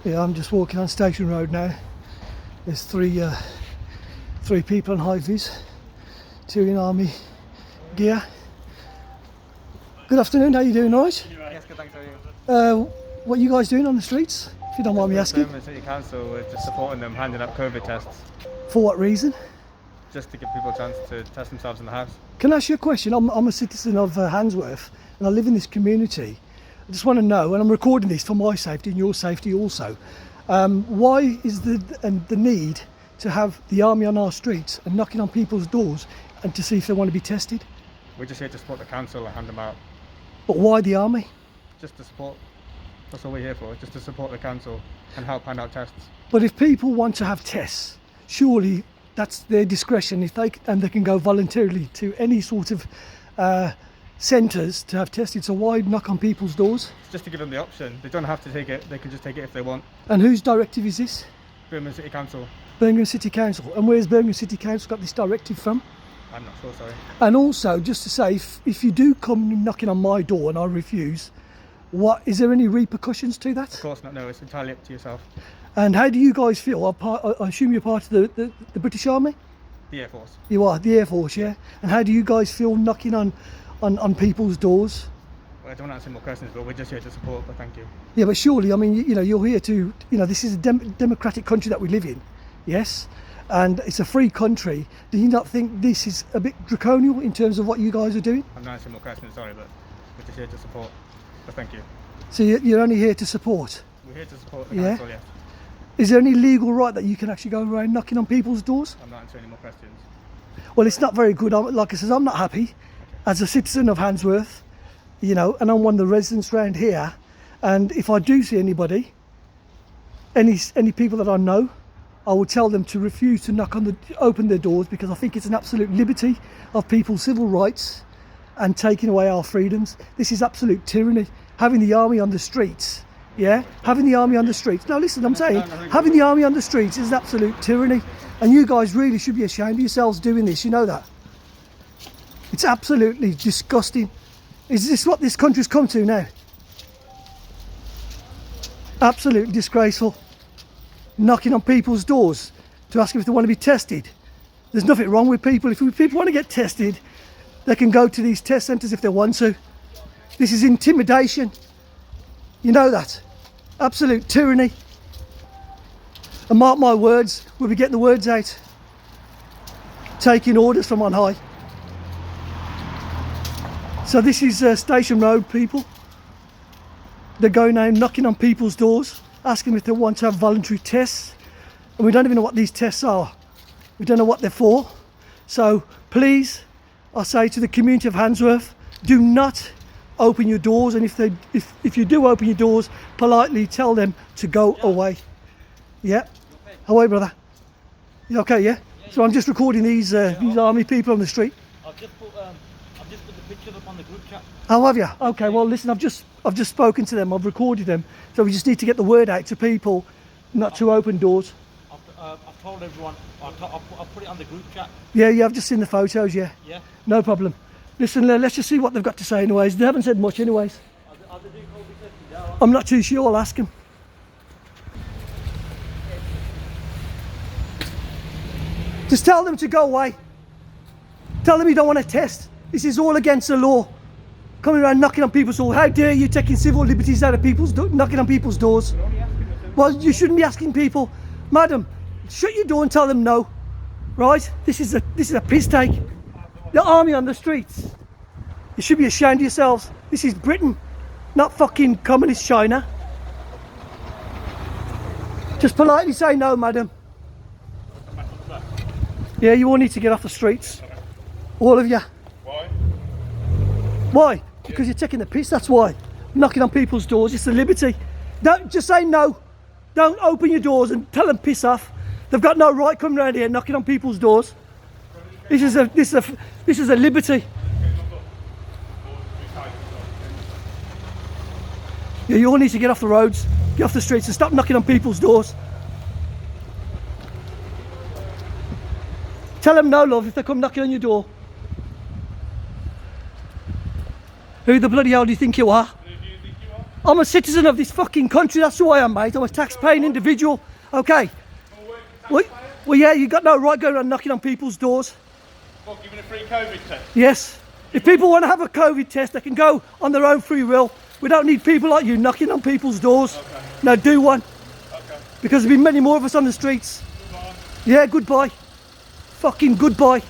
Yeah, I'm just walking on Station Road now. There's three people on high-vis, two in army gear. Good afternoon, how you doing, all right? Yes, good, thanks. How are you? What are you guys doing on the streets, if you don't mind me asking? Birmingham City Council, we're just supporting them, handing out COVID tests, For what reason? just to give people a chance to test themselves in the house. Can I ask you a question? I'm a citizen of Handsworth and I live in this community. I just want to know, and I'm recording this for my safety and your safety also, why is the need to have the army on our streets and knocking on people's doors and to see if they want to be tested? We're just here to support the council and hand them out, But why the army? just to support. That's all we're here for, just to support the council and help hand out tests. But if people want to have tests, surely that's their discretion. If they can go voluntarily to any sort of centres to have tested. So why knock on people's doors? It's just to give them the option. They don't have to take it, they can just take it if they want. And whose directive is this? Birmingham City Council, Birmingham City Council. And where's Birmingham City Council got this directive from? I'm not sure, sorry. And also, just to say, if you do come knocking on my door and I refuse, what is there any repercussions to that? Of course not, no, it's entirely up to yourself. And how do you guys feel? I assume you're part of the British Army? The Air Force. You are, the Air Force, yeah? And how do you guys feel knocking on people's doors? Well, I don't want to answer more questions, but we're just here to support, but thank you. Yeah, but surely, I mean, you're here to, this is a democratic country that we live in, yes? And it's a free country. Do you not think this is a bit draconian in terms of what you guys are doing? I'm not answering more questions, sorry, but we're just here to support, but thank you. So you're only here to support? We're here to support the Yeah. council, yes. Is there any legal right that you can actually go around knocking on people's doors? I'm not answering any more questions. Well, it's not very good. Like I said, I'm not happy as a citizen of Handsworth, and I'm one of the residents around here. And if I do see anybody, any people that I know, I will tell them to refuse to open their doors, because I think it's an absolute liberty of people's civil rights and taking away our freedoms. This is absolute tyranny. Having the army on the streets, yeah? Having the army on the streets. No, listen, I'm saying, having the army on the streets is absolute tyranny. And you guys really should be ashamed of yourselves doing this, you know that? It's absolutely disgusting. Is this what this country's come to now? Absolutely disgraceful. Knocking on people's doors to ask if they want to be tested. There's nothing wrong with people. If people want to get tested, they can go to these test centres if they want to. This is intimidation. You know that. Absolute tyranny. And mark my words, we'll be getting the words out. Taking orders from on high. So this is Station Road, people. They're going now knocking on people's doors, asking if they want to have voluntary tests. And we don't even know what these tests are. We don't know what they're for. So please, I say to the community of Handsworth, do not open your doors. And if you do open your doors, politely tell them to go away. Yeah. How are you, brother? You okay, yeah? So I'm just recording these army people on the street. I've just put the pictures up on the group chat. Oh, have you? Okay, well listen, I've just spoken to them, I've recorded them, so we just need to get the word out to people not to open doors. I've told everyone. I'll put it on the group chat. Yeah, I've just seen the photos, yeah. Yeah. No problem. Listen, let's just see what they've got to say anyways. They haven't said much anyways. Are they doing COVID testing now? I'm not too sure, I'll ask them. Just tell them to go away. Tell them you don't want to test. This is all against the law. Coming around knocking on people's doors. How dare you taking civil liberties out of people's knocking on people's doors? Well, you shouldn't be asking people, madam, shut your door and tell them no. Right? This is a piss take. The army on the streets. You should be ashamed of yourselves. This is Britain, not fucking communist China. Just politely say no, madam. Yeah, you all need to get off the streets. All of you. Why? Why? Because you're taking the piss, that's why. Knocking on people's doors, it's a liberty. Don't just say no. Don't open your doors and tell them piss off. They've got no right coming around here knocking on people's doors. This is a liberty. Yeah, you all need to get off the roads, get off the streets and stop knocking on people's doors. Tell them no, love, if they come knocking on your door. Who the bloody hell do you think you are? Who do you think you are? I'm a citizen of this fucking country. That's who I am, mate. I'm a tax-paying individual. Okay. Well, yeah, you got no right going around knocking on people's doors. What, giving a free COVID test? Yes. If people want to have a COVID test, they can go on their own free will. We don't need people like you knocking on people's doors. Okay. No, do one. Okay. Because there'll be many more of us on the streets. Goodbye. Yeah, goodbye. Fucking goodbye.